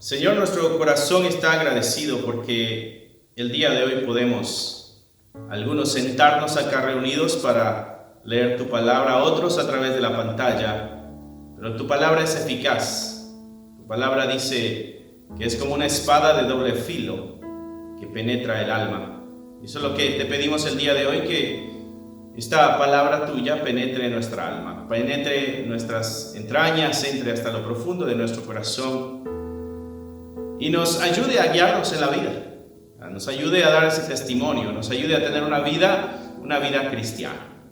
Señor, nuestro corazón está agradecido porque el día de hoy podemos algunos sentarnos acá reunidos para leer tu palabra, otros a través de la pantalla, pero tu palabra es eficaz. Tu palabra dice que es como una espada de doble filo que penetra el alma. Eso es lo que te pedimos el día de hoy, que esta palabra tuya penetre nuestra alma, penetre nuestras entrañas, entre hasta lo profundo de nuestro corazón y nos ayude a guiarnos en la vida, nos ayude a dar ese testimonio, nos ayude a tener una vida cristiana.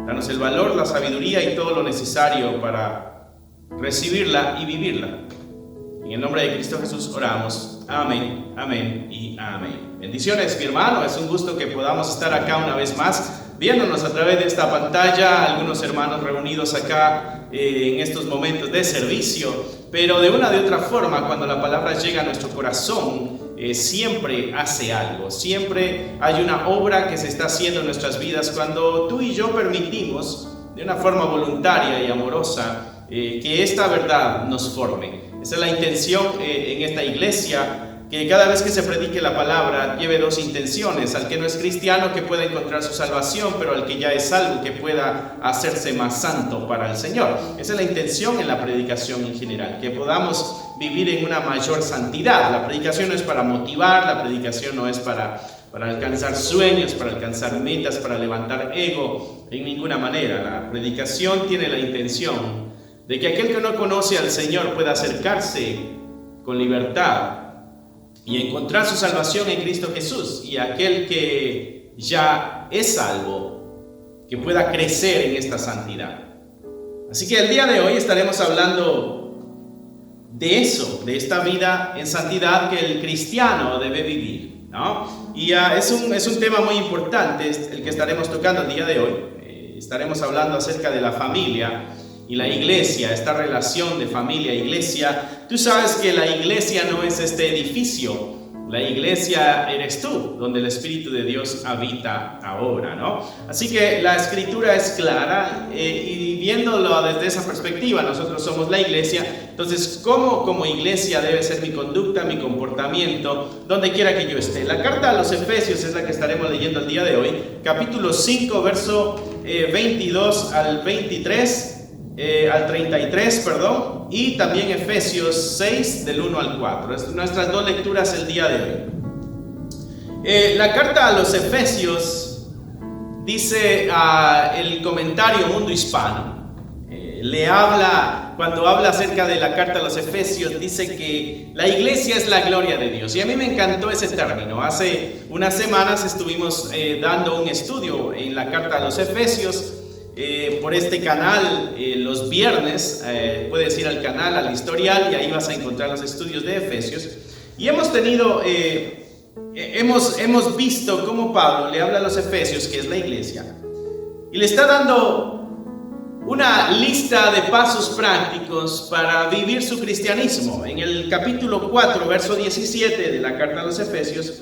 Danos el valor, la sabiduría y todo lo necesario para recibirla y vivirla. En el nombre de Cristo Jesús oramos. Amén, amén y amén. Bendiciones, mi hermano. Es un gusto que podamos estar acá una vez más, viéndonos a través de esta pantalla, algunos hermanos reunidos acá en estos momentos de servicio, pero de una de otra forma, cuando la palabra llega a nuestro corazón, siempre hace algo, siempre hay una obra que se está haciendo en nuestras vidas cuando tú y yo permitimos de una forma voluntaria y amorosa que esta verdad nos forme. Esa es la intención en esta iglesia, que cada vez que se predique la palabra lleve dos intenciones: al que no es cristiano, que pueda encontrar su salvación, pero al que ya es salvo, que pueda hacerse más santo para el Señor. Esa es la intención en la predicación en general, que podamos vivir en una mayor santidad. La predicación no es para motivar, la predicación no es para alcanzar sueños, para alcanzar metas, para levantar ego, en ninguna manera. La predicación tiene la intención de que aquel que no conoce al Señor pueda acercarse con libertad y encontrar su salvación en Cristo Jesús, y aquel que ya es salvo, que pueda crecer en esta santidad. Así que el día de hoy estaremos hablando de eso, de esta vida en santidad que el cristiano debe vivir, ¿no? Y es un tema muy importante el que estaremos tocando el día de hoy. Estaremos hablando acerca de la familia y la iglesia, esta relación de familia e iglesia. Tú sabes que la iglesia no es este edificio, la iglesia eres tú, donde el Espíritu de Dios habita ahora, ¿no? Así que la escritura es clara, y viéndolo desde esa perspectiva, nosotros somos la iglesia. Entonces, ¿cómo como iglesia debe ser mi conducta, mi comportamiento, donde quiera que yo esté? La carta a los Efesios es la que estaremos leyendo el día de hoy, capítulo 5, verso 22 al 23, al 33, y también Efesios 6 del 1 al 4. Nuestras dos lecturas el día de hoy. La carta a los Efesios dice el comentario Mundo Hispano. Cuando habla acerca de la carta a los Efesios, dice que la iglesia es la gloria de Dios. Y a mí me encantó ese término. Hace unas semanas estuvimos dando un estudio en la carta a los Efesios por este canal los viernes. Puedes ir al canal, al historial, y ahí vas a encontrar los estudios de Efesios. Y hemos tenido, hemos visto cómo Pablo le habla a los Efesios, que es la iglesia, y le está dando una lista de pasos prácticos para vivir su cristianismo. En el capítulo 4, verso 17 de la carta a los Efesios,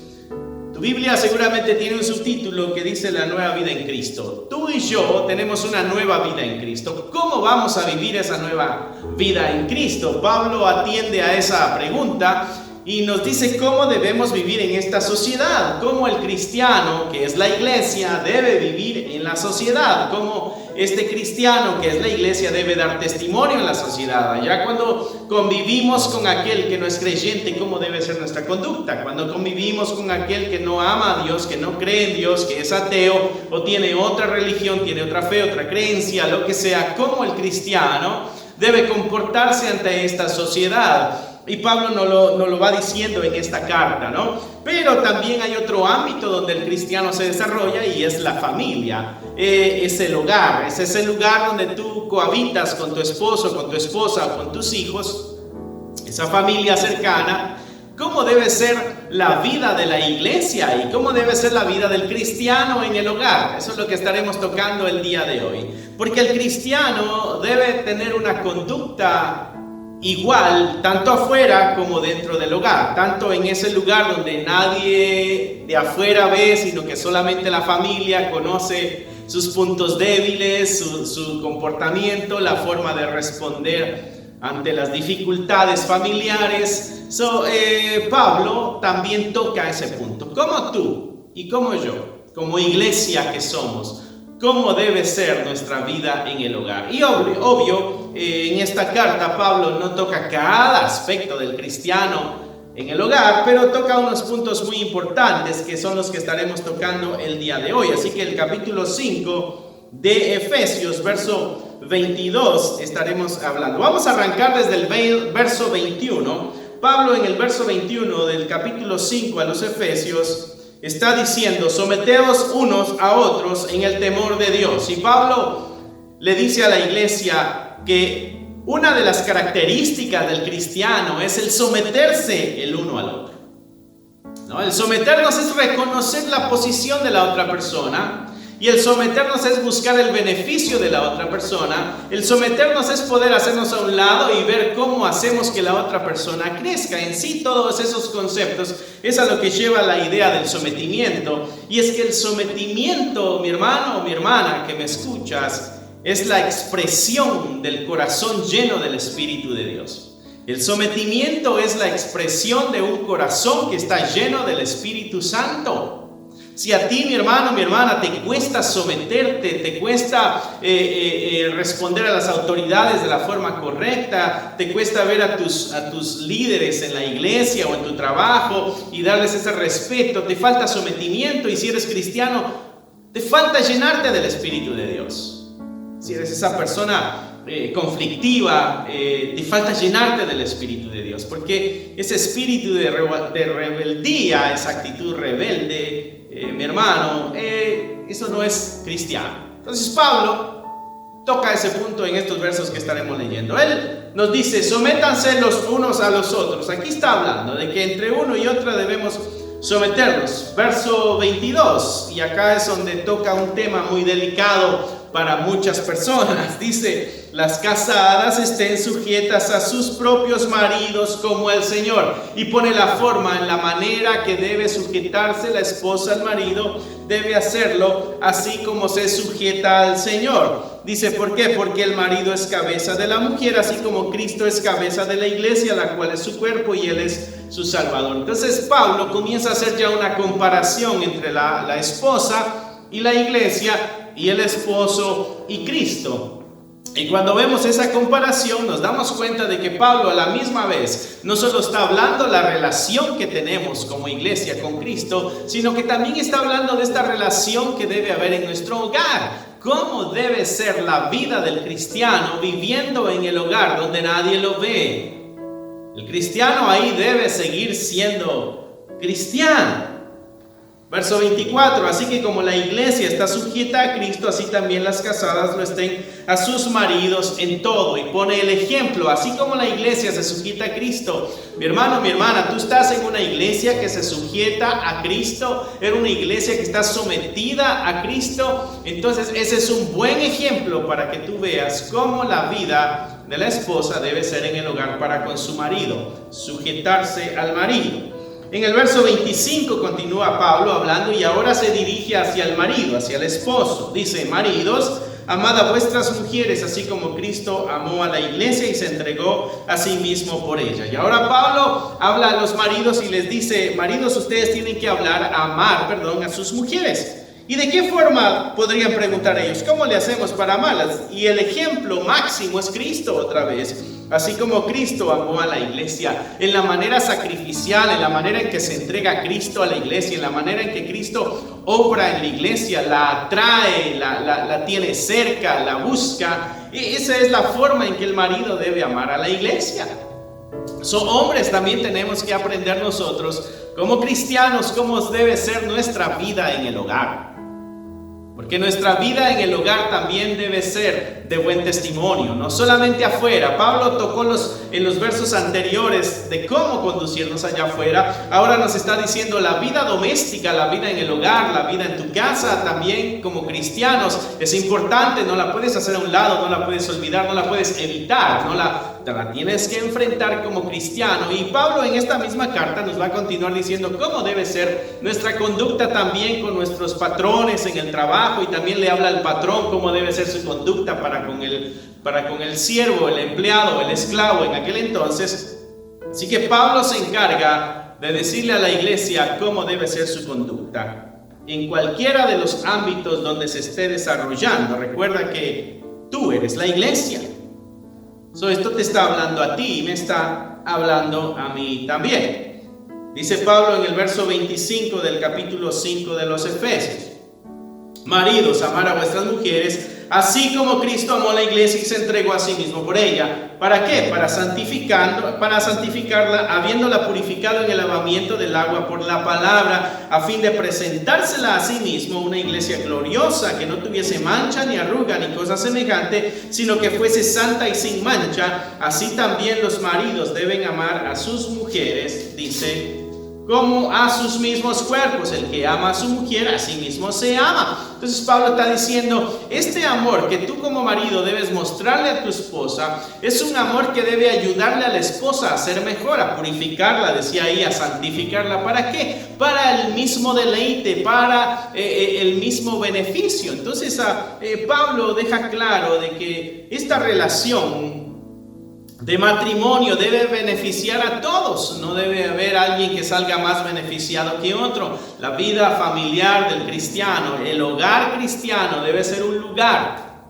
tu Biblia seguramente tiene un subtítulo que dice la nueva vida en Cristo. Tú y yo tenemos una nueva vida en Cristo. ¿Cómo vamos a vivir esa nueva vida en Cristo? Pablo atiende a esa pregunta y nos dice cómo debemos vivir en esta sociedad, cómo el cristiano, que es la iglesia, debe vivir en la sociedad, cómo este cristiano, que es la iglesia, debe dar testimonio en la sociedad. Allá cuando convivimos con aquel que no es creyente, cómo debe ser nuestra conducta. Cuando convivimos con aquel que no ama a Dios, que no cree en Dios, que es ateo o tiene otra religión, tiene otra fe, otra creencia, lo que sea, cómo el cristiano debe comportarse ante esta sociedad. Y Pablo nos lo va diciendo en esta carta, ¿no? Pero también hay otro ámbito donde el cristiano se desarrolla, y es la familia. Es el hogar, es ese lugar donde tú cohabitas con tu esposo, con tu esposa o con tus hijos, esa familia cercana. ¿Cómo debe ser la vida de la iglesia y cómo debe ser la vida del cristiano en el hogar? Eso es lo que estaremos tocando el día de hoy. Porque el cristiano debe tener una conducta igual, tanto afuera como dentro del hogar, tanto en ese lugar donde nadie de afuera ve, sino que solamente la familia conoce sus puntos débiles, su comportamiento, la forma de responder ante las dificultades familiares. Pablo también toca ese punto. Como tú y como yo, como iglesia que somos, cómo debe ser nuestra vida en el hogar. Y obvio, en esta carta Pablo no toca cada aspecto del cristiano en el hogar, pero toca unos puntos muy importantes que son los que estaremos tocando el día de hoy. Así que el capítulo 5 de Efesios, verso 22, estaremos hablando. Vamos a arrancar desde el verso 21. Pablo en el verso 21 del capítulo 5 a los Efesios está diciendo: someteos unos a otros en el temor de Dios. Y Pablo le dice a la iglesia que una de las características del cristiano es el someterse el uno al otro, ¿no? El someternos es reconocer la posición de la otra persona. Y el someternos es buscar el beneficio de la otra persona. El someternos es poder hacernos a un lado y ver cómo hacemos que la otra persona crezca. En sí, todos esos conceptos es a lo que lleva la idea del sometimiento. Y es que el sometimiento, mi hermano o mi hermana que me escuchas, es la expresión del corazón lleno del Espíritu de Dios. El sometimiento es la expresión de un corazón que está lleno del Espíritu Santo. Si a ti, mi hermano, mi hermana, te cuesta someterte, te cuesta responder a las autoridades de la forma correcta, te cuesta ver a tus líderes en la iglesia o en tu trabajo y darles ese respeto, te falta sometimiento, y si eres cristiano, te falta llenarte del Espíritu de Dios. Si eres esa persona conflictiva, te falta llenarte del Espíritu de Dios, porque ese espíritu de rebeldía, esa actitud rebelde, mi hermano, eso no es cristiano. Entonces Pablo toca ese punto en estos versos que estaremos leyendo. Él nos dice: sométanse los unos a los otros. Aquí está hablando de que entre uno y otra debemos someternos. Verso 22, y acá es donde toca un tema muy delicado para muchas personas. Dice: las casadas estén sujetas a sus propios maridos como el Señor. Y pone la forma en la manera que debe sujetarse la esposa al marido, debe hacerlo así como se sujeta al Señor. Dice: ¿por qué? Porque el marido es cabeza de la mujer, así como Cristo es cabeza de la iglesia, la cual es su cuerpo y Él es su Salvador. Entonces Pablo comienza a hacer ya una comparación entre la esposa y la iglesia, y el esposo y Cristo. Y cuando vemos esa comparación nos damos cuenta de que Pablo a la misma vez no solo está hablando de la relación que tenemos como iglesia con Cristo, sino que también está hablando de esta relación que debe haber en nuestro hogar. ¿Cómo debe ser la vida del cristiano viviendo en el hogar donde nadie lo ve? El cristiano ahí debe seguir siendo cristiano. Verso 24, así que como la iglesia está sujeta a Cristo, así también las casadas lo estén a sus maridos en todo. Y pone el ejemplo: así como la iglesia se sujeta a Cristo. Mi hermano, mi hermana, tú estás en una iglesia que se sujeta a Cristo, en una iglesia que está sometida a Cristo. Entonces ese es un buen ejemplo para que tú veas cómo la vida de la esposa debe ser en el hogar para con su marido, sujetarse al marido. En el verso 25 continúa Pablo hablando y ahora se dirige hacia el marido, hacia el esposo. Dice: maridos, amad a vuestras mujeres, así como Cristo amó a la iglesia y se entregó a sí mismo por ella. Y ahora Pablo habla a los maridos y les dice: maridos, ustedes tienen que amar a sus mujeres. ¿Y de qué forma? Podrían preguntar ellos. ¿Cómo le hacemos para amarlas? Y el ejemplo máximo es Cristo otra vez. Así como Cristo amó a la iglesia, en la manera sacrificial, en la manera en que se entrega Cristo a la iglesia, en la manera en que Cristo obra en la iglesia, la atrae, la tiene cerca, la busca. Y esa es la forma en que el marido debe amar a la iglesia. Hombres, también tenemos que aprender nosotros, como cristianos, cómo debe ser nuestra vida en el hogar. Porque nuestra vida en el hogar también debe ser de buen testimonio, no solamente afuera. Pablo tocó en los versos anteriores de cómo conducirnos allá afuera. Ahora nos está diciendo la vida doméstica, la vida en el hogar, la vida en tu casa, también como cristianos. Es importante, no la puedes hacer a un lado, no la puedes olvidar, no la puedes evitar, conducta la tienes que enfrentar como cristiano. Y Pablo en esta misma carta nos va a continuar diciendo cómo debe ser nuestra conducta también con nuestros patrones en el trabajo. Y también le habla al patrón cómo debe ser su conducta para con el siervo, el empleado, el esclavo en aquel entonces. Así que Pablo se encarga de decirle a la iglesia cómo debe ser su conducta en cualquiera de los ámbitos donde se esté desarrollando. Recuerda que tú eres la iglesia. Esto te está hablando a ti y me está hablando a mí también. Dice Pablo en el verso 25 del capítulo 5 de los Efesios: maridos, amar a vuestras mujeres, así como Cristo amó a la iglesia y se entregó a sí mismo por ella. ¿Para qué? Para santificarla, habiéndola purificado en el lavamiento del agua por la palabra, a fin de presentársela a sí mismo una iglesia gloriosa, que no tuviese mancha, ni arruga, ni cosa semejante, sino que fuese santa y sin mancha. Así también los maridos deben amar a sus mujeres, dice, como a sus mismos cuerpos. El que ama a su mujer, a sí mismo se ama. Entonces Pablo está diciendo, este amor que tú como marido debes mostrarle a tu esposa, es un amor que debe ayudarle a la esposa a ser mejor, a purificarla, decía ahí, a santificarla. ¿Para qué? Para el mismo deleite, para el mismo beneficio. Entonces Pablo deja claro de que esta relación de matrimonio debe beneficiar a todos. No debe haber alguien que salga más beneficiado que otro. La vida familiar del cristiano, el hogar cristiano, debe ser un lugar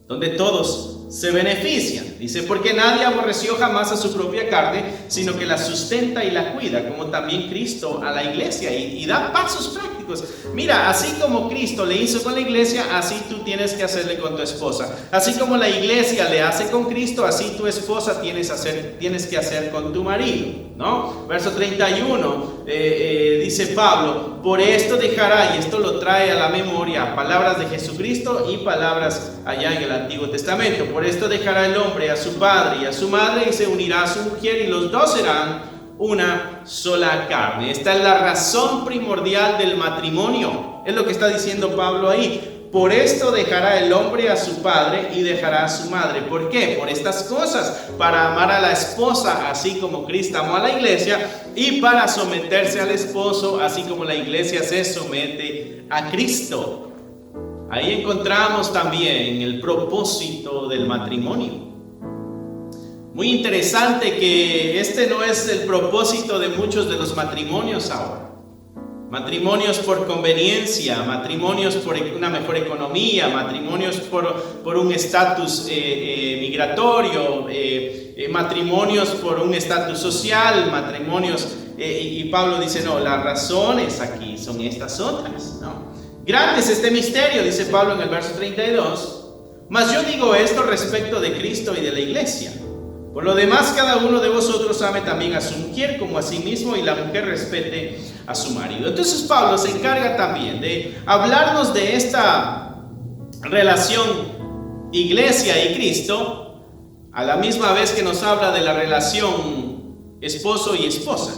donde todos se benefician. Dice, porque nadie aborreció jamás a su propia carne, sino que la sustenta y la cuida, como también Cristo a la iglesia, y da pasos prácticos. Mira, así como Cristo le hizo con la iglesia, así tú tienes que hacerle con tu esposa. Así como la iglesia le hace con Cristo, así tu esposa tienes que hacer con tu marido, ¿no? Verso 31, dice Pablo, por esto dejará, y esto lo trae a la memoria, palabras de Jesucristo y palabras allá en el Antiguo Testamento. Por esto dejará el hombre a su padre y a su madre, y se unirá a su mujer, y los dos serán una sola carne. Esta es la razón primordial del matrimonio. Es lo que está diciendo Pablo ahí. Por esto dejará el hombre a su padre y dejará a su madre. ¿Por qué? Por estas cosas. Para amar a la esposa, así como Cristo amó a la iglesia, y para someterse al esposo, así como la iglesia se somete a Cristo. Ahí encontramos también el propósito del matrimonio. Muy interesante que este no es el propósito de muchos de los matrimonios ahora. Matrimonios por conveniencia, matrimonios por una mejor economía, matrimonios por un estatus migratorio, matrimonios por un estatus social, matrimonios, y Pablo dice, no, las razones aquí son estas otras, ¿no? Grande es este misterio, dice Pablo en el verso 32, mas yo digo esto respecto de Cristo y de la iglesia. Por lo demás, cada uno de vosotros ame también a su mujer como a sí mismo, y la mujer respete a su marido. Entonces Pablo se encarga también de hablarnos de esta relación iglesia y Cristo, a la misma vez que nos habla de la relación esposo y esposa.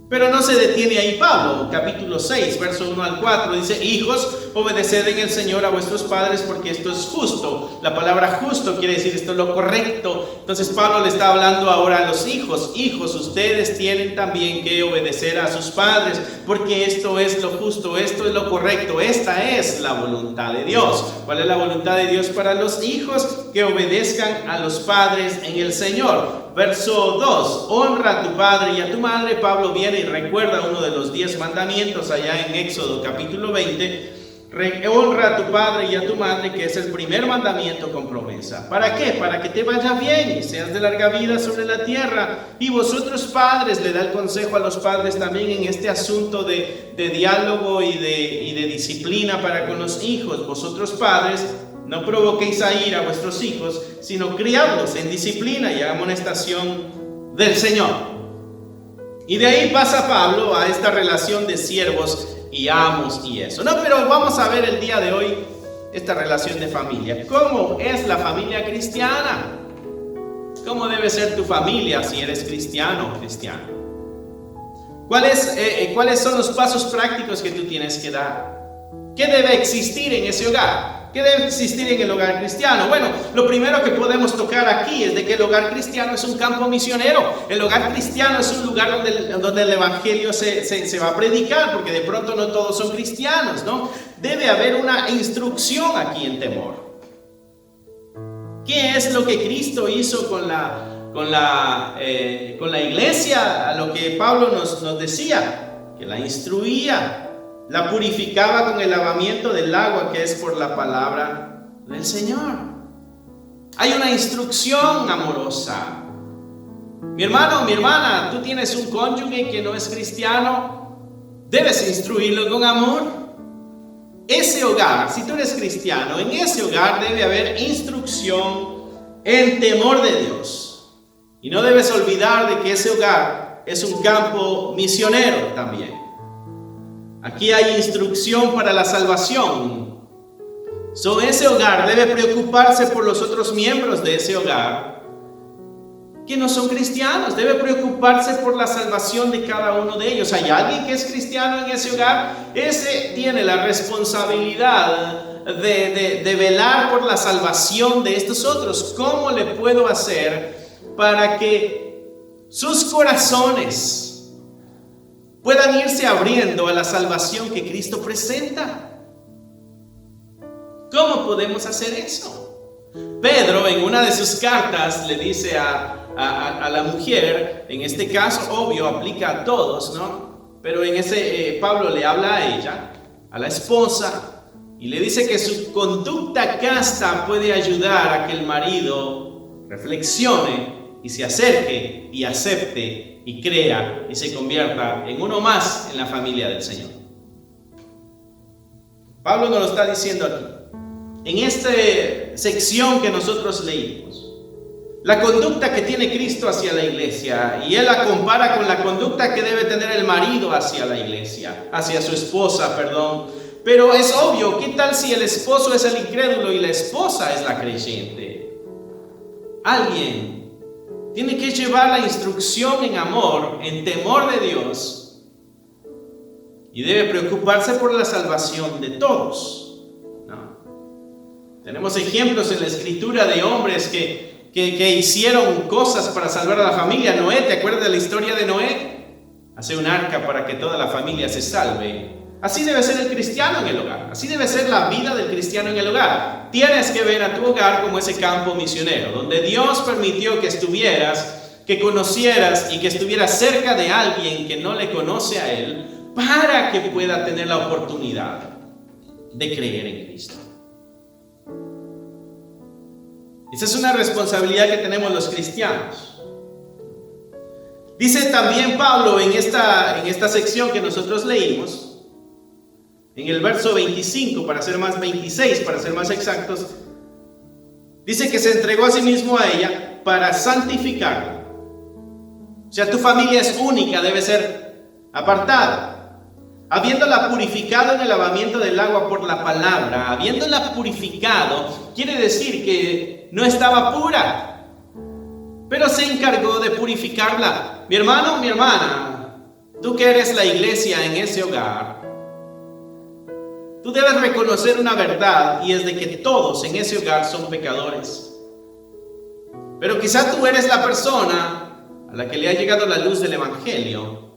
Pero no se detiene ahí Pablo. Capítulo 6, verso 1 al 4 dice, hijos, obedeced en el Señor a vuestros padres, porque esto es justo. La palabra justo quiere decir esto es lo correcto. Entonces Pablo le está hablando ahora a los hijos. Hijos, ustedes tienen también que obedecer a sus padres, porque esto es lo justo, esto es lo correcto, esta es la voluntad de Dios. ¿Cuál es la voluntad de Dios para los hijos? Que obedezcan a los padres en el Señor. Verso 2, honra a tu padre y a tu madre. Pablo viene y recuerda uno de los 10 mandamientos allá en Éxodo capítulo 20. Honra a tu padre y a tu madre, que es el primer mandamiento con promesa. ¿Para qué? Para que te vaya bien y seas de larga vida sobre la tierra. Y vosotros padres, le da el consejo a los padres también en este asunto de diálogo y de disciplina para con los hijos. Vosotros padres, no provoquéis a ira a vuestros hijos, sino criadlos en disciplina y amonestación del Señor. Y de ahí pasa Pablo a esta relación de siervos y amos y eso. No, pero vamos a ver el día de hoy esta relación de familia. ¿Cómo es la familia cristiana? ¿Cómo debe ser tu familia si eres cristiano o cristiano? ¿Cuáles son los pasos prácticos que tú tienes que dar? ¿Qué debe existir en ese hogar? ¿Qué debe existir en el hogar cristiano? Bueno, lo primero que podemos tocar aquí es de que el hogar cristiano es un campo misionero. El hogar cristiano es un lugar donde el evangelio se va a predicar, porque de pronto no todos son cristianos, ¿no? Debe haber una instrucción aquí en temor. ¿Qué es lo que Cristo hizo con la iglesia? A lo que Pablo nos decía, que la instruía, la purificaba con el lavamiento del agua que es por la palabra del Señor. Hay una instrucción amorosa. Mi hermano, mi hermana, tú tienes un cónyuge que no es cristiano, debes instruirlo con amor. Ese hogar, si tú eres cristiano, en ese hogar debe haber instrucción en temor de Dios. Y no debes olvidar de que ese hogar es un campo misionero también. Aquí hay instrucción para la salvación. Ese hogar debe preocuparse por los otros miembros de ese hogar que no son cristianos. Debe preocuparse por la salvación de cada uno de ellos. ¿Hay alguien que es cristiano en ese hogar? Ese tiene la responsabilidad de velar por la salvación de estos otros. ¿Cómo le puedo hacer para que sus corazones puedan irse abriendo a la salvación que Cristo presenta? ¿Cómo podemos hacer eso? Pedro en una de sus cartas le dice a la mujer, en este caso obvio aplica a todos, ¿no? Pero en ese Pablo le habla a ella, a la esposa, y le dice que su conducta casta puede ayudar a que el marido reflexione y se acerque y acepte y crea y se convierta en uno más en la familia del Señor. Pablo nos lo está diciendo aquí. En esta sección que nosotros leímos, la conducta que tiene Cristo hacia la iglesia, y él la compara con la conducta que debe tener el marido hacia la iglesia, hacia su esposa, perdón. Pero es obvio, ¿qué tal si el esposo es el incrédulo y la esposa es la creyente? Alguien tiene que llevar la instrucción en amor, en temor de Dios, y debe preocuparse por la salvación de todos, ¿no? Tenemos ejemplos en la escritura de hombres que hicieron cosas para salvar a la familia. Noé, ¿te acuerdas de la historia de Noé? Hace un arca para que toda la familia se salve. Así debe ser el cristiano en el hogar. Así debe ser la vida del cristiano en el hogar. Tienes que ver a tu hogar como ese campo misionero, donde Dios permitió que estuvieras, que conocieras y que estuvieras cerca de alguien que no le conoce a Él, para que pueda tener la oportunidad de creer en Cristo. Esa es una responsabilidad que tenemos los cristianos. Dice también Pablo en esta sección que nosotros leímos, en el verso 25, 26, para ser más exactos, dice que se entregó a sí mismo a ella para santificarla. O sea, tu familia es única, debe ser apartada. Habiéndola purificado en el lavamiento del agua por la palabra, habiéndola purificado, quiere decir que no estaba pura, pero se encargó de purificarla. Mi hermano, mi hermana, tú que eres la iglesia en ese hogar, tú debes reconocer una verdad, y es de que todos en ese hogar son pecadores. Pero quizás tú eres la persona a la que le ha llegado la luz del evangelio.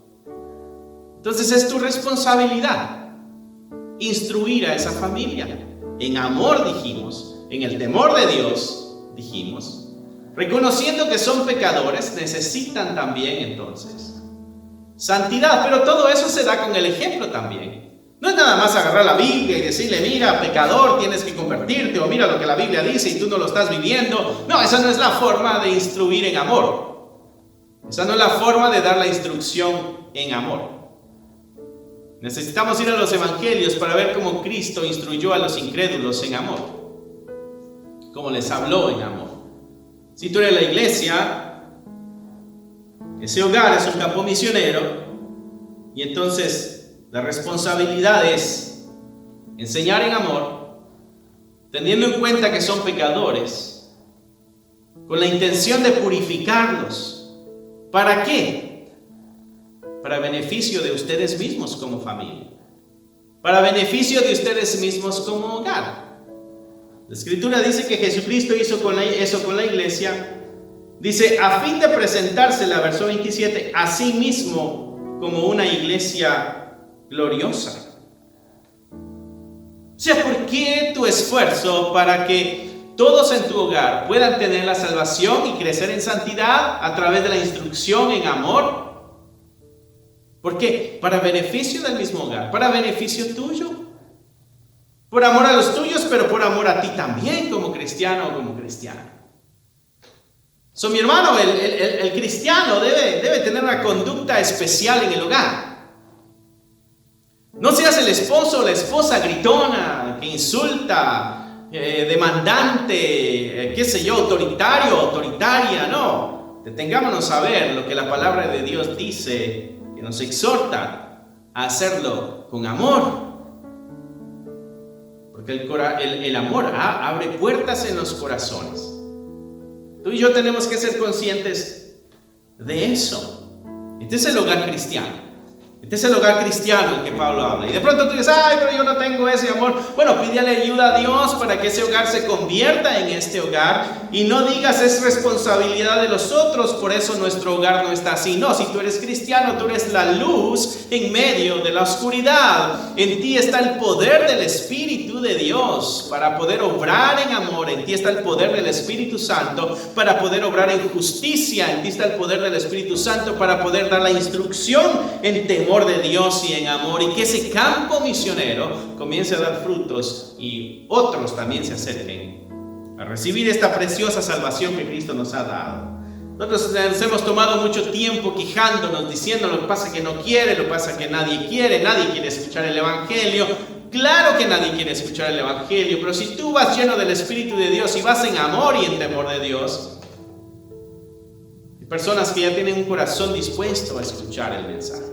Entonces es tu responsabilidad instruir a esa familia. En amor dijimos, en el temor de Dios dijimos, reconociendo que son pecadores, necesitan también entonces santidad. Pero todo eso se da con el ejemplo también. No es nada más agarrar la Biblia y decirle, mira, pecador, tienes que convertirte, o mira lo que la Biblia dice y tú no lo estás viviendo. No, esa no es la forma de instruir en amor. Esa no es la forma de dar la instrucción en amor. Necesitamos ir a los evangelios para ver cómo Cristo instruyó a los incrédulos en amor, cómo les habló en amor. Si tú eres la iglesia, ese hogar es un campo misionero, y entonces la responsabilidad es enseñar en amor, teniendo en cuenta que son pecadores, con la intención de purificarlos. ¿Para qué? Para beneficio de ustedes mismos como familia. para beneficio de ustedes mismos como hogar. La Escritura dice que Jesucristo hizo eso con la iglesia. Dice, a fin de presentársela, verso 27, a sí mismo como una iglesia gloriosa. O sea, ¿por qué tu esfuerzo para que todos en tu hogar puedan tener la salvación y crecer en santidad a través de la instrucción en amor? ¿Por qué? Para beneficio del mismo hogar, para beneficio tuyo. Por amor a los tuyos, pero por amor a ti también como cristiano o como cristiana. Mi hermano, el cristiano debe tener una conducta especial en el hogar. No seas el esposo o la esposa gritona, que insulta, demandante, autoritario, autoritaria, no. Detengámonos a ver lo que la palabra de Dios dice, que nos exhorta a hacerlo con amor. Porque el amor abre puertas en los corazones. Tú y yo tenemos que ser conscientes de eso. Este es el hogar cristiano. Este es el hogar cristiano el que Pablo habla. Y de pronto tú dices, ay, pero yo no tengo ese amor. Bueno, pídele ayuda a Dios para que ese hogar se convierta en este hogar. Y no digas, es responsabilidad de los otros, por eso nuestro hogar no está así. No, si tú eres cristiano, tú eres la luz en medio de la oscuridad. En ti está el poder del Espíritu de Dios para poder obrar en amor. En ti está el poder del Espíritu Santo para poder obrar en justicia. En ti está el poder del Espíritu Santo para poder dar la instrucción en temor de Dios y en amor, y que ese campo misionero comience a dar frutos y otros también se acerquen a recibir esta preciosa salvación que Cristo nos ha dado. Nosotros nos hemos tomado mucho tiempo quejándonos, diciendo lo que pasa que no quiere, lo que pasa que nadie quiere escuchar el Evangelio. Claro que nadie quiere escuchar el Evangelio, pero si tú vas lleno del Espíritu de Dios y vas en amor y en temor de Dios, hay personas que ya tienen un corazón dispuesto a escuchar el mensaje.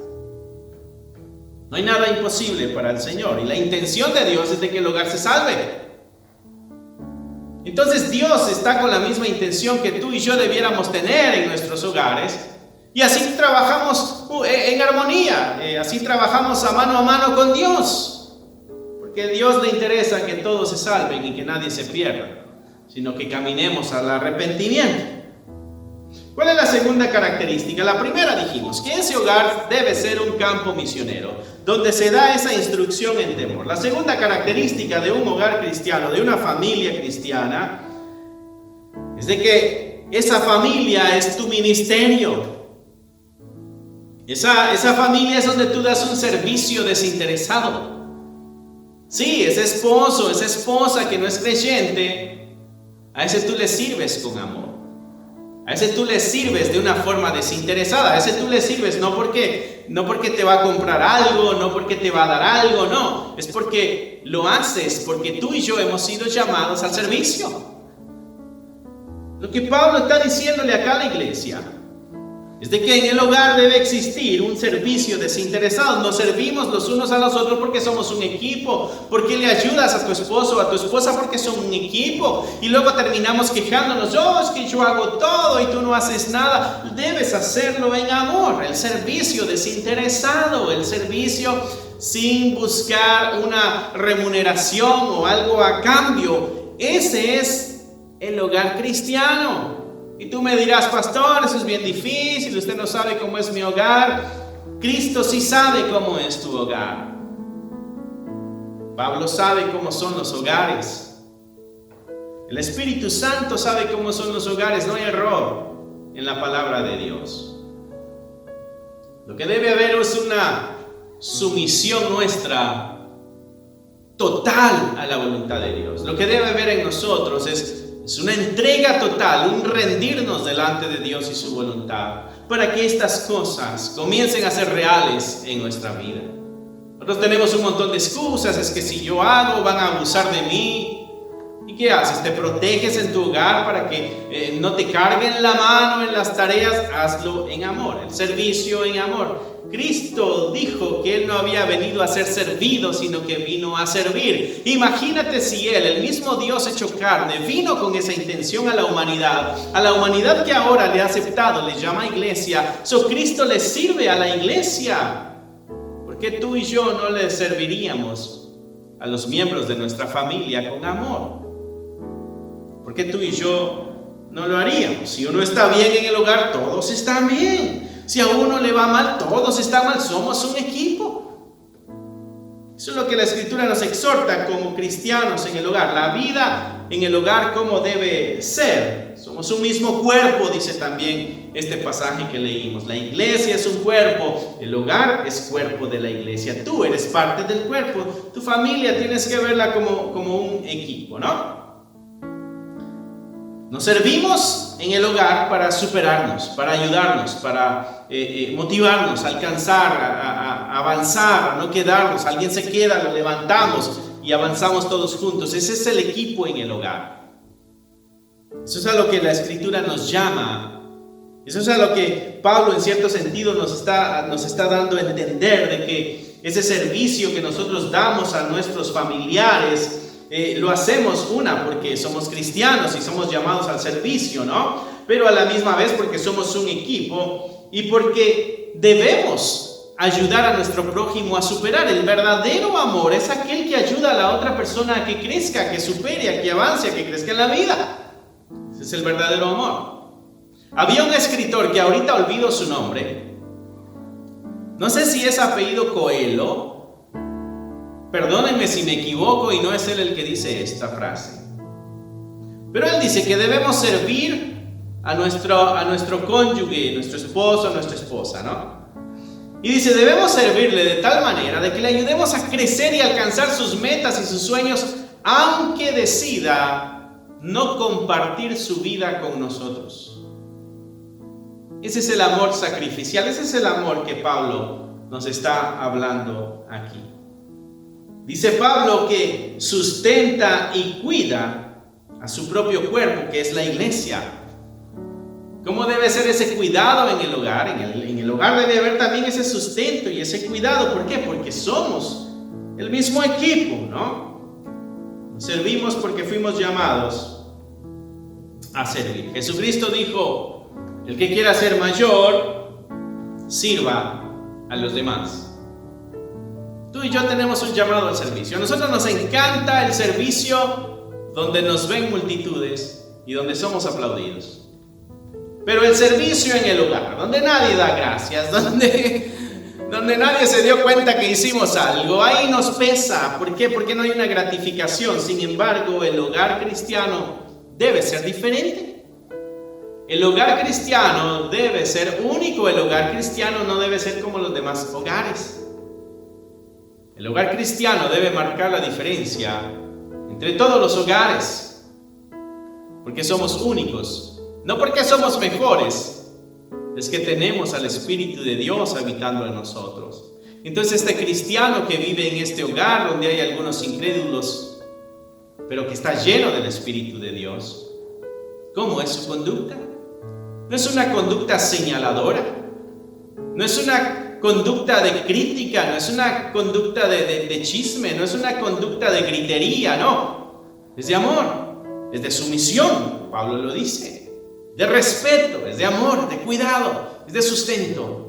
No hay nada imposible para el Señor, y la intención de Dios es de que el hogar se salve. Entonces Dios está con la misma intención que tú y yo debiéramos tener en nuestros hogares, y así trabajamos en armonía, así trabajamos a mano con Dios, porque a Dios le interesa que todos se salven y que nadie se pierda, sino que caminemos al arrepentimiento. ¿Cuál es la segunda característica? La primera dijimos que ese hogar debe ser un campo misionero, donde se da esa instrucción en temor. La segunda característica de un hogar cristiano, de una familia cristiana, es de que esa familia es tu ministerio. Esa familia es donde tú das un servicio desinteresado. Sí, ese esposo, esa esposa que no es creyente, a ese tú le sirves con amor. A ese tú le sirves de una forma desinteresada. A ese tú le sirves no porque te va a comprar algo, no porque te va a dar algo, no. Es porque lo haces, porque tú y yo hemos sido llamados al servicio. Lo que Pablo está diciéndole acá a la iglesia es de que en el hogar debe existir un servicio desinteresado. Nos servimos los unos a los otros porque somos un equipo, porque le ayudas a tu esposo o a tu esposa porque son un equipo, y luego terminamos quejándonos, es que yo hago todo y tú no haces nada. Debes hacerlo en amor, el servicio desinteresado, el servicio sin buscar una remuneración o algo a cambio. Ese es el hogar cristiano. Y tú me dirás, pastor, eso es bien difícil, usted no sabe cómo es mi hogar. Cristo sí sabe cómo es tu hogar. Pablo sabe cómo son los hogares. El Espíritu Santo sabe cómo son los hogares. No hay error en la palabra de Dios. Lo que debe haber es una sumisión nuestra total a la voluntad de Dios. Lo que debe haber en nosotros es una entrega total, un rendirnos delante de Dios y su voluntad, para que estas cosas comiencen a ser reales en nuestra vida. Nosotros tenemos un montón de excusas, es que si yo hago van a abusar de mí. ¿Y qué haces? ¿Te proteges en tu hogar para que no te carguen la mano en las tareas? Hazlo en amor, el servicio en amor. Cristo dijo que Él no había venido a ser servido, sino que vino a servir. Imagínate si Él, el mismo Dios hecho carne, vino con esa intención a la humanidad que ahora le ha aceptado, le llama iglesia. Cristo le sirve a la iglesia, ¿Por qué tú y yo no le serviríamos a los miembros de nuestra familia con amor? ¿Por qué tú y yo no lo haríamos? Si uno está bien en el hogar, todos están bien. Si a uno le va mal, todos están mal. Somos un equipo. Eso es lo que la Escritura nos exhorta como cristianos en el hogar. La vida en el hogar, ¿cómo debe ser? Somos un mismo cuerpo, dice también este pasaje que leímos. La iglesia es un cuerpo, el hogar es cuerpo de la iglesia. Tú eres parte del cuerpo. Tu familia tienes que verla como un equipo, ¿no? Nos servimos en el hogar para superarnos, para ayudarnos, para motivarnos, alcanzar, a avanzar, a no quedarnos. Alguien se queda, lo levantamos y avanzamos todos juntos. Ese es el equipo en el hogar. Eso es a lo que la Escritura nos llama. Eso es a lo que Pablo en cierto sentido nos está dando a entender, de que ese servicio que nosotros damos a nuestros familiares, lo hacemos porque somos cristianos y somos llamados al servicio, ¿no? Pero a la misma vez porque somos un equipo y porque debemos ayudar a nuestro prójimo a superar. El verdadero amor es aquel que ayuda a la otra persona a que crezca, a que supere, a que avance, a que crezca en la vida. Ese es el verdadero amor. Había un escritor que ahorita olvido su nombre. No sé si es apellido Coelho. Perdónenme si me equivoco y no es él el que dice esta frase. Pero él dice que debemos servir a nuestro cónyuge, nuestro esposo, nuestra esposa, ¿no? Y dice, debemos servirle de tal manera de que le ayudemos a crecer y alcanzar sus metas y sus sueños, aunque decida no compartir su vida con nosotros. Ese es el amor sacrificial, ese es el amor que Pablo nos está hablando aquí. Dice Pablo que sustenta y cuida a su propio cuerpo, que es la iglesia. ¿Cómo debe ser ese cuidado en el hogar? En el hogar debe haber también ese sustento y ese cuidado. ¿Por qué? Porque somos el mismo equipo, ¿no? Nos servimos porque fuimos llamados a servir. Jesucristo dijo, el que quiera ser mayor, sirva a los demás. Tú y yo tenemos un llamado al servicio. A nosotros nos encanta el servicio donde nos ven multitudes y donde somos aplaudidos. Pero el servicio en el hogar, donde nadie da gracias, donde nadie se dio cuenta que hicimos algo, ahí nos pesa. ¿Por qué? Porque no hay una gratificación. Sin embargo, el hogar cristiano debe ser diferente. El hogar cristiano debe ser único. El hogar cristiano no debe ser como los demás hogares. El hogar cristiano debe marcar la diferencia entre todos los hogares, porque somos únicos, no porque somos mejores, es que tenemos al Espíritu de Dios habitando en nosotros. Entonces este cristiano que vive en este hogar donde hay algunos incrédulos, pero que está lleno del Espíritu de Dios, ¿cómo es su conducta? No es una conducta señaladora, no es una conducta de crítica, no es una conducta de chisme, no es una conducta de gritería, no. Es de amor, es de sumisión, Pablo lo dice, de respeto, es de amor, de cuidado, es de sustento.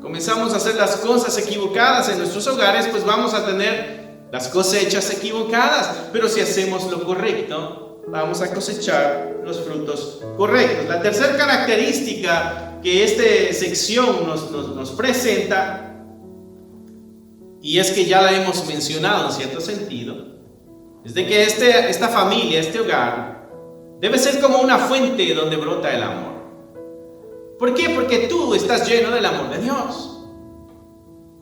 Comenzamos a hacer las cosas equivocadas en nuestros hogares, pues vamos a tener las cosechas equivocadas, pero si hacemos lo correcto, vamos a cosechar los frutos correctos. La tercera característica que esta sección nos presenta, y es que ya la hemos mencionado en cierto sentido, es de que esta familia, este hogar, debe ser como una fuente donde brota el amor. ¿Por qué? Porque tú estás lleno del amor de Dios.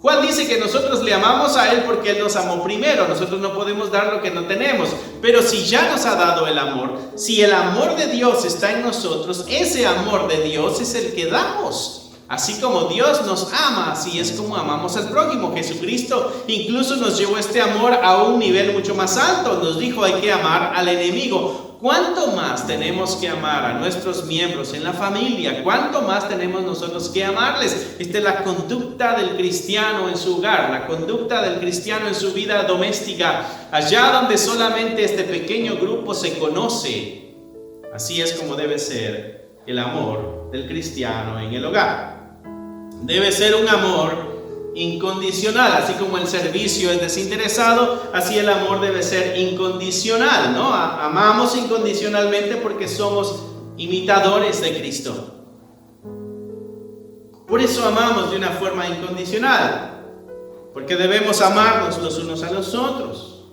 Juan dice que nosotros le amamos a Él porque Él nos amó primero. Nosotros no podemos dar lo que no tenemos. Pero si ya nos ha dado el amor, si el amor de Dios está en nosotros, ese amor de Dios es el que damos. Así como Dios nos ama, así es como amamos al prójimo. Jesucristo incluso nos llevó este amor a un nivel mucho más alto. Nos dijo, hay que amar al enemigo. ¿Cuánto más tenemos que amar a nuestros miembros en la familia? ¿Cuánto más tenemos nosotros que amarles? Esta es la conducta del cristiano en su hogar, la conducta del cristiano en su vida doméstica, allá donde solamente este pequeño grupo se conoce. Así es como debe ser el amor del cristiano en el hogar. Debe ser un amor incondicional. Así como el servicio es desinteresado, así el amor debe ser incondicional, ¿no? Amamos incondicionalmente porque somos imitadores de Cristo. Por eso amamos de una forma incondicional, porque debemos amarnos los unos a los otros.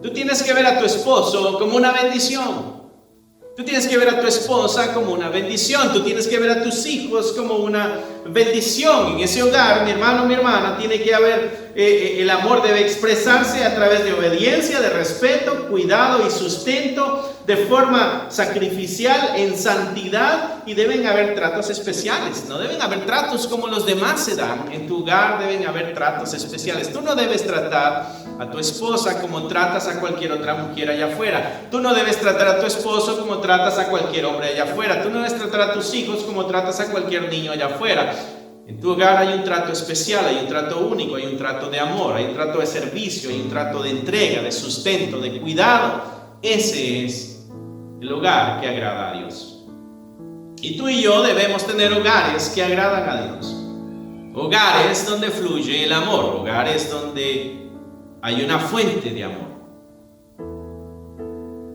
Tú tienes que ver a tu esposo como una bendición. Tú tienes que ver a tu esposa como una bendición. Tú tienes que ver a tus hijos como una bendición. En ese hogar, mi hermano, mi hermana, tiene que haber, el amor debe expresarse a través de obediencia, de respeto, cuidado y sustento, de forma sacrificial, en santidad, y deben haber tratos especiales. No deben haber tratos como los demás se dan. En tu hogar deben haber tratos especiales. Tú no debes tratar a tu esposa como tratas a cualquier otra mujer allá afuera. Tú no debes tratar a tu esposo como tratas a cualquier hombre allá afuera. Tú no debes tratar a tus hijos como tratas a cualquier niño allá afuera. En tu hogar hay un trato especial, hay un trato único, hay un trato de amor, hay un trato de servicio, hay un trato de entrega, de sustento, de cuidado. Ese es el hogar que agrada a Dios. Y tú y yo debemos tener hogares que agradan a Dios. Hogares donde fluye el amor, hogares donde hay una fuente de amor.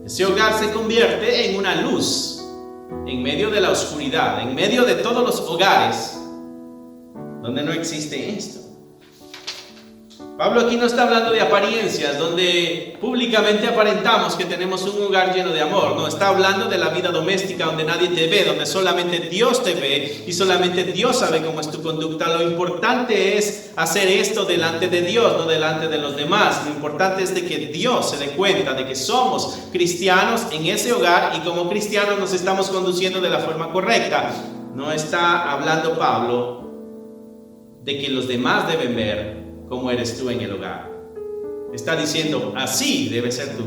Ese hogar se convierte en una luz en medio de la oscuridad, en medio de todos los hogares donde no existe esto. Pablo aquí no está hablando de apariencias, donde públicamente aparentamos que tenemos un hogar lleno de amor. No, está hablando de la vida doméstica donde nadie te ve, donde solamente Dios te ve y solamente Dios sabe cómo es tu conducta. Lo importante es hacer esto delante de Dios, no delante de los demás. Lo importante es de que Dios se dé cuenta de que somos cristianos en ese hogar y como cristianos nos estamos conduciendo de la forma correcta. No está hablando Pablo de que los demás deben ver cómo eres tú en el hogar. Está diciendo, así debe ser tú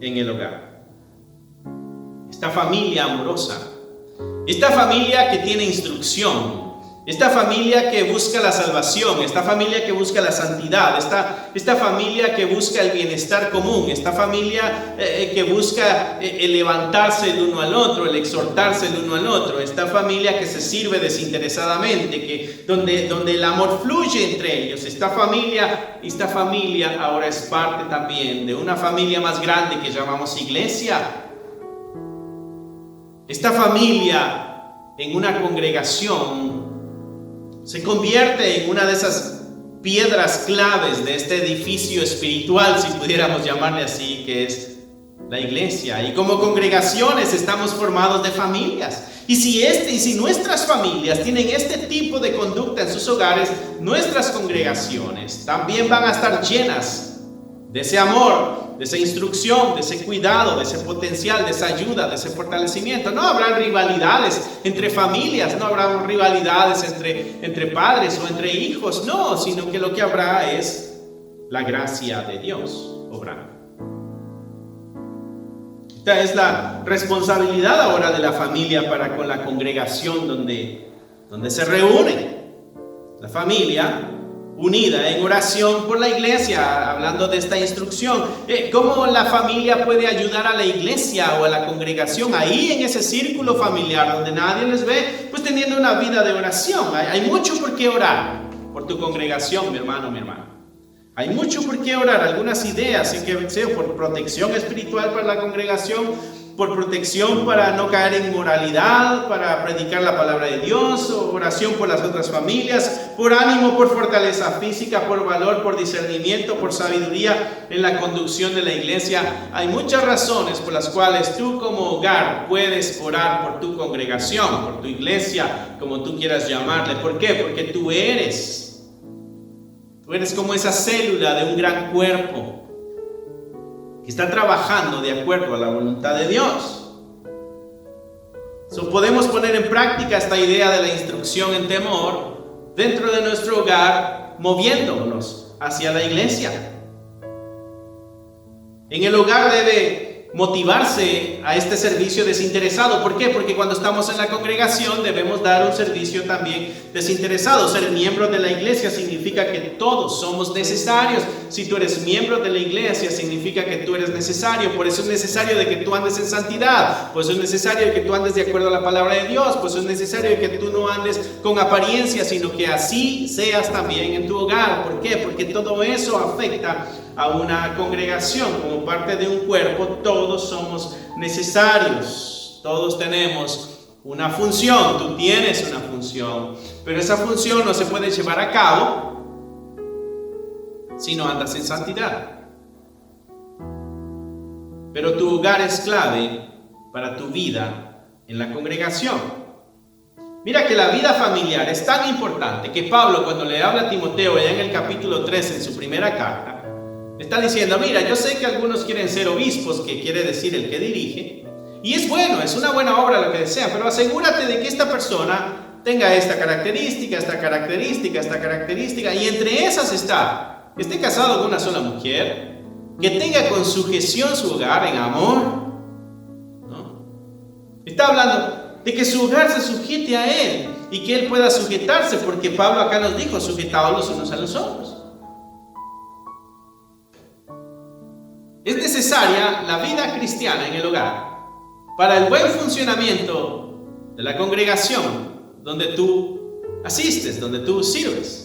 en el hogar. Esta familia amorosa, esta familia que tiene instrucción, esta familia que busca la salvación, esta familia que busca la santidad, esta familia que busca el bienestar común, esta familia que busca el levantarse el uno al otro, el exhortarse el uno al otro, esta familia que se sirve desinteresadamente, donde el amor fluye entre ellos. Esta familia ahora es parte también de una familia más grande que llamamos iglesia. Esta familia en una congregación se convierte en una de esas piedras claves de este edificio espiritual, si pudiéramos llamarle así, que es la iglesia. Y como congregaciones estamos formados de familias. Y si nuestras familias tienen este tipo de conducta en sus hogares, nuestras congregaciones también van a estar llenas de ese amor, de esa instrucción, de ese cuidado, de ese potencial, de esa ayuda, de ese fortalecimiento. No habrá rivalidades entre familias, no habrá rivalidades entre padres o entre hijos, no, sino que lo que habrá es la gracia de Dios obrando. Esta es la responsabilidad ahora de la familia para con la congregación donde se reúne. La familia unida en oración por la iglesia, hablando de esta instrucción. ¿Cómo la familia puede ayudar a la iglesia o a la congregación ahí en ese círculo familiar donde nadie les ve? Pues teniendo una vida de oración. Hay mucho por qué orar por tu congregación, mi hermano, mi hermana. Hay mucho por qué orar, algunas ideas, que sea por protección espiritual para la congregación, por protección para no caer en inmoralidad, para predicar la palabra de Dios, oración por las otras familias, por ánimo, por fortaleza física, por valor, por discernimiento, por sabiduría en la conducción de la iglesia. Hay muchas razones por las cuales tú como hogar puedes orar por tu congregación, por tu iglesia, como tú quieras llamarle. ¿Por qué? Porque tú eres como esa célula de un gran cuerpo que está trabajando de acuerdo a la voluntad de Dios. Podemos poner en práctica esta idea de la instrucción en temor dentro de nuestro hogar, moviéndonos hacia la iglesia. En el hogar debe motivarse a este servicio desinteresado. ¿Por qué? Porque cuando estamos en la congregación debemos dar un servicio también desinteresado. Ser miembro de la iglesia significa que todos somos necesarios. Si tú eres miembro de la iglesia, significa que tú eres necesario. Por eso es necesario de que tú andes en santidad. Por eso es necesario de que tú andes de acuerdo a la palabra de Dios. Por eso es necesario de que tú no andes con apariencia, sino que así seas también en tu hogar. ¿Por qué? Porque todo eso afecta a una congregación. Como parte de un cuerpo, todos somos necesarios. Todos tenemos una función, tú tienes una función, pero esa función no se puede llevar a cabo si no andas en santidad. Pero tu hogar es clave para tu vida en la congregación. Mira que la vida familiar es tan importante que Pablo, cuando le habla a Timoteo allá en el capítulo 3 en su primera carta, está diciendo: mira, yo sé que algunos quieren ser obispos, que quiere decir el que dirige, y es bueno, es una buena obra lo que desean, pero asegúrate de que esta persona tenga esta característica, esta característica, esta característica, y entre esas está que esté casado con una sola mujer, que tenga con sujeción su hogar en amor, ¿no? Está hablando de que su hogar se sujete a él y que él pueda sujetarse, porque Pablo acá nos dijo: sujetaos los unos a los otros. Es necesaria la vida cristiana en el hogar para el buen funcionamiento de la congregación donde tú asistes, donde tú sirves.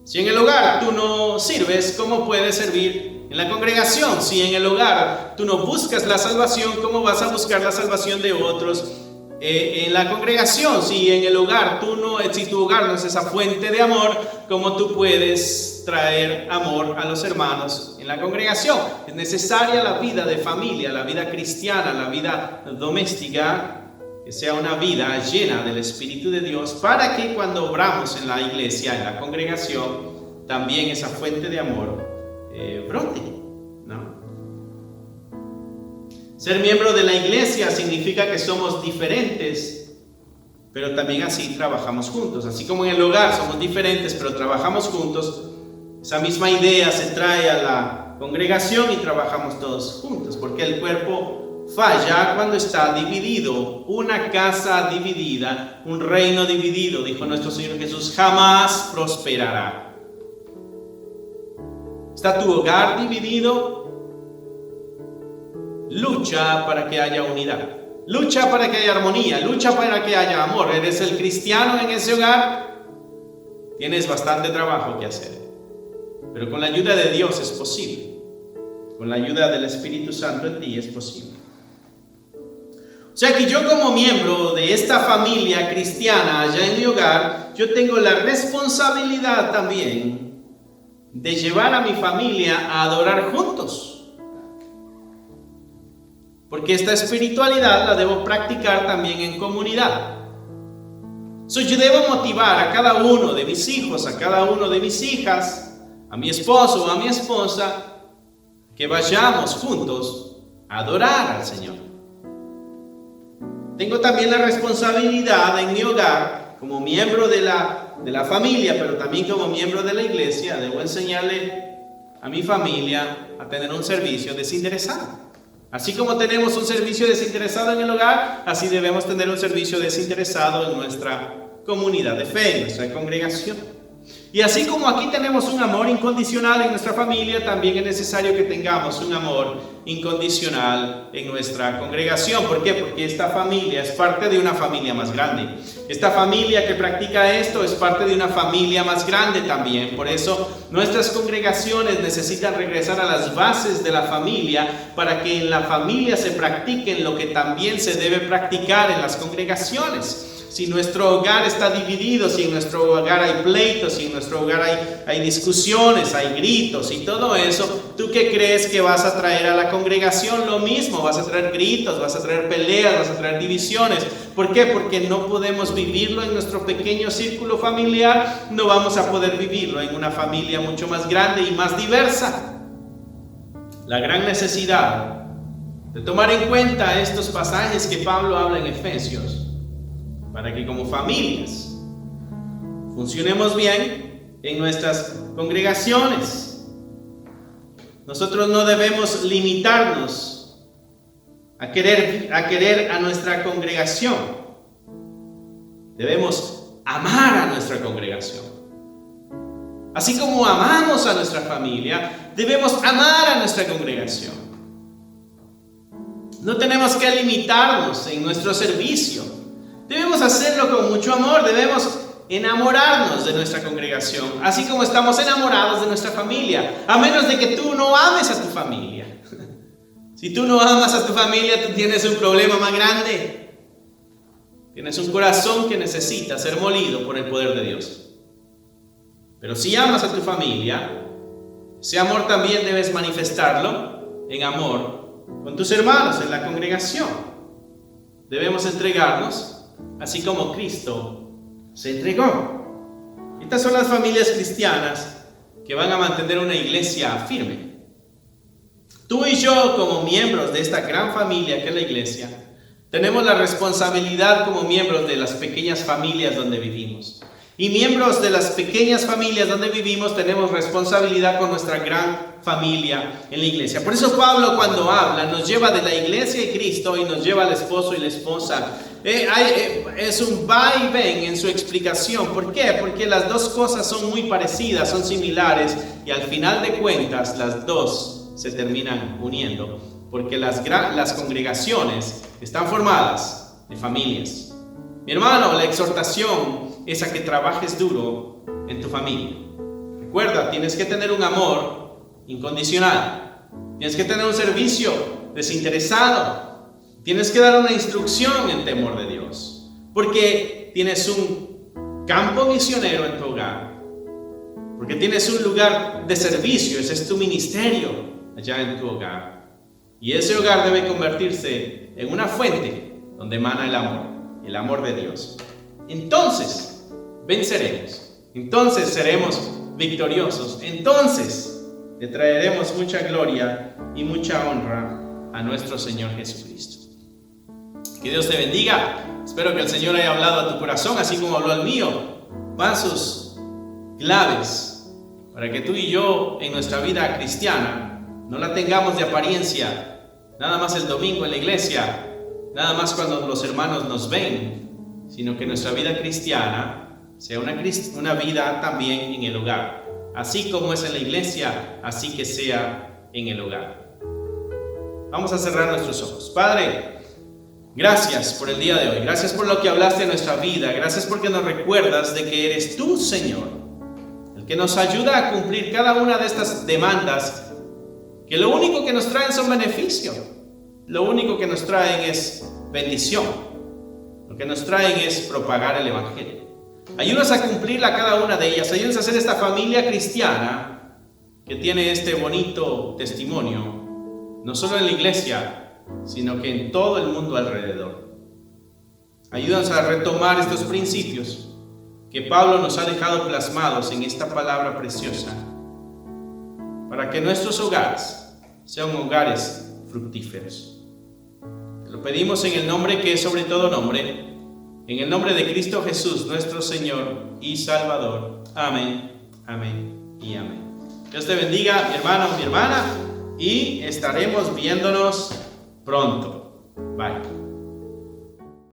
Si en el hogar tú no sirves, ¿cómo puedes servir en la congregación? Si en el hogar tú no buscas la salvación, ¿cómo vas a buscar la salvación de otros en la congregación? Si en el hogar si tu hogar no es esa fuente de amor, ¿cómo tú puedes traer amor a los hermanos en la congregación? Es necesaria la vida de familia, la vida cristiana, la vida doméstica, que sea una vida llena del Espíritu de Dios, para que cuando obramos en la iglesia, en la congregación, también esa fuente de amor brote, ¿no? Ser miembro de la iglesia significa que somos diferentes, pero también así trabajamos juntos. Así como en el hogar somos diferentes, pero trabajamos juntos, esa misma idea se trae a la congregación y trabajamos todos juntos, porque el cuerpo falla cuando está dividido. Una casa dividida, un reino dividido, dijo nuestro Señor Jesús, jamás prosperará. ¿Está tu hogar dividido? Lucha para que haya unidad, lucha para que haya armonía, lucha para que haya amor. ¿Eres el cristiano en ese hogar? Tienes bastante trabajo que hacer, pero con la ayuda de Dios es posible. Con la ayuda del Espíritu Santo en ti es posible. O sea que yo, como miembro de esta familia cristiana allá en mi hogar, yo tengo la responsabilidad también de llevar a mi familia a adorar juntos. Porque esta espiritualidad la debo practicar también en comunidad. Yo debo motivar a cada uno de mis hijos, a cada uno de mis hijas, a mi esposo o a mi esposa, que vayamos juntos a adorar al Señor. Tengo también la responsabilidad en mi hogar, como miembro de la familia, pero también como miembro de la iglesia, debo enseñarle a mi familia a tener un servicio desinteresado. Así como tenemos un servicio desinteresado en el hogar, así debemos tener un servicio desinteresado en nuestra comunidad de fe, en nuestra congregación. Y así como aquí tenemos un amor incondicional en nuestra familia, también es necesario que tengamos un amor incondicional en nuestra congregación. ¿Por qué? Porque esta familia es parte de una familia más grande. Esta familia que practica esto es parte de una familia más grande también. Por eso nuestras congregaciones necesitan regresar a las bases de la familia, para que en la familia se practiquen lo que también se debe practicar en las congregaciones. Si nuestro hogar está dividido, si en nuestro hogar hay pleitos, si en nuestro hogar hay discusiones, hay gritos y todo eso, ¿tú qué crees que vas a traer a la congregación? Lo mismo, vas a traer gritos, vas a traer peleas, vas a traer divisiones. ¿Por qué? Porque no podemos vivirlo en nuestro pequeño círculo familiar, no vamos a poder vivirlo en una familia mucho más grande y más diversa. La gran necesidad de tomar en cuenta estos pasajes que Pablo habla en Efesios, para que como familias funcionemos bien en nuestras congregaciones. Nosotros no debemos limitarnos a querer a nuestra congregación. Debemos amar a nuestra congregación. Así como amamos a nuestra familia, debemos amar a nuestra congregación. No tenemos que limitarnos en nuestro servicio. Debemos hacerlo con mucho amor. Debemos enamorarnos de nuestra congregación, así como estamos enamorados de nuestra familia. A menos de que tú no ames a tu familia. Si tú no amas a tu familia, tú tienes un problema más grande. Tienes un corazón que necesita ser molido por el poder de Dios. Pero si amas a tu familia, ese amor también debes manifestarlo en amor con tus hermanos en la congregación. Debemos entregarnos así como Cristo se entregó. Estas son las familias cristianas que van a mantener una iglesia firme. Tú y yo, como miembros de esta gran familia que es la iglesia, tenemos la responsabilidad como miembros de las pequeñas familias donde vivimos. Y miembros de las pequeñas familias donde vivimos tenemos responsabilidad con nuestra gran familia en la iglesia. Por eso Pablo, cuando habla, nos lleva de la iglesia y Cristo y nos lleva al esposo y la esposa. Es un va y ven en su explicación. ¿Por qué? Porque las dos cosas son muy parecidas, son similares, y al final de cuentas las dos se terminan uniendo, porque las congregaciones están formadas de familias. Mi hermano, la exhortación es a que trabajes duro en tu familia. Recuerda, tienes que tener un amor incondicional. Tienes que tener un servicio desinteresado. Tienes que dar una instrucción en temor de Dios. Porque tienes un campo misionero en tu hogar. Porque tienes un lugar de servicio. Ese es tu ministerio allá en tu hogar. Y ese hogar debe convertirse en una fuente donde emana el amor de Dios. Entonces venceremos, entonces seremos victoriosos, entonces le traeremos mucha gloria y mucha honra a nuestro Señor Jesucristo. Que Dios te bendiga. Espero que el Señor haya hablado a tu corazón, así como habló al mío. Pasos claves para que tú y yo en nuestra vida cristiana no la tengamos de apariencia, nada más el domingo en la iglesia, nada más cuando los hermanos nos ven, sino que nuestra vida cristiana sea una vida también en el hogar. Así como es en la iglesia, así que sea en el hogar. Vamos a cerrar nuestros ojos. Padre, gracias por el día de hoy. Gracias por lo que hablaste en nuestra vida. Gracias porque nos recuerdas de que eres tú, Señor, el que nos ayuda a cumplir cada una de estas demandas, que lo único que nos traen son beneficios. Lo único que nos traen es bendición. Lo que nos traen es propagar el evangelio. Ayúdanos a cumplirla cada una de ellas. Ayúdanos a hacer esta familia cristiana que tiene este bonito testimonio, no solo en la iglesia, sino que en todo el mundo alrededor. Ayúdanos a retomar estos principios que Pablo nos ha dejado plasmados en esta palabra preciosa, para que nuestros hogares sean hogares fructíferos. Te lo pedimos en el nombre que es sobre todo nombre, en el nombre de Cristo Jesús, nuestro Señor y Salvador. Amén, amén y amén. Dios te bendiga, mi hermano, mi hermana, y estaremos viéndonos pronto. Bye.